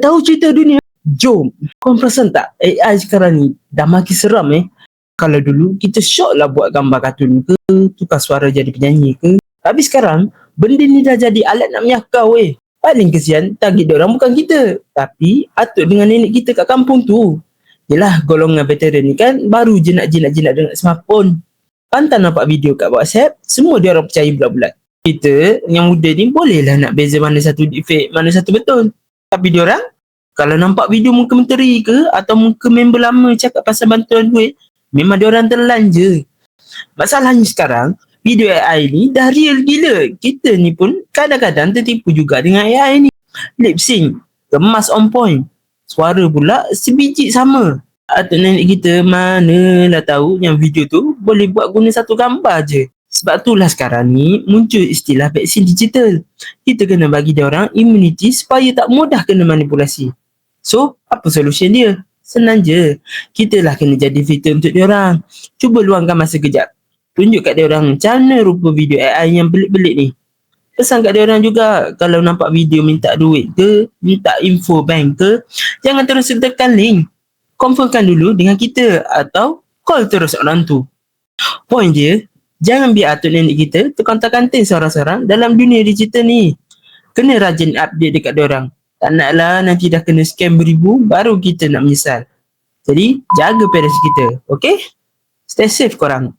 Tahu cerita dunia? Jom. Kau perasan tak? AI sekarang ni dah makin seram Kalau dulu kita syok lah buat gambar kartun ke, tukar suara jadi penyanyi ke. Tapi sekarang, benda ni dah jadi alat nak menyakau Paling kesian, target diorang bukan kita. Tapi, atuk dengan nenek kita kat kampung tu. Yelah, golongan veteran ni kan baru je nak jinak-jinak dengan smartphone. Pantang nampak video kat WhatsApp, semua diorang percaya bulat-bulat. Kita yang muda ni bolehlah nak beza mana satu deepfake, mana satu betul. Tapi diorang, kalau nampak video muka menteri ke atau muka member lama cakap pasal bantuan duit, memang diorang telan je. Masalahnya sekarang, video AI ni dah real gila. Kita ni pun kadang-kadang tertipu juga dengan AI ni. Lip sync, kemas on point. Suara pula sebiji sama. Atuk nenek kita manalah tahu yang video tu boleh buat guna satu gambar je. Sebab itulah sekarang ni muncul istilah vaksin digital. Kita kena bagi dia orang imuniti supaya tak mudah kena manipulasi. So, apa solution dia? Senang je. Kita lah kena jadi filter untuk dia orang. Cuba luangkan masa kejap. Tunjuk kat dia orang macam mana rupa video AI yang belik-belik ni. Pesan kat dia orang juga, kalau nampak video minta duit ke, minta info bank ke, jangan terus tekan link. Confirmkan dulu dengan kita atau call terus orang tu. Point dia, jangan biar atuk nenek kita terkontak-kanting seorang-seorang dalam dunia digital ni. Kena rajin update dekat dia orang. Tak naklah nanti dah kena scam beribu, baru kita nak menyesal. Jadi, jaga parents kita, okay? Stay safe korang.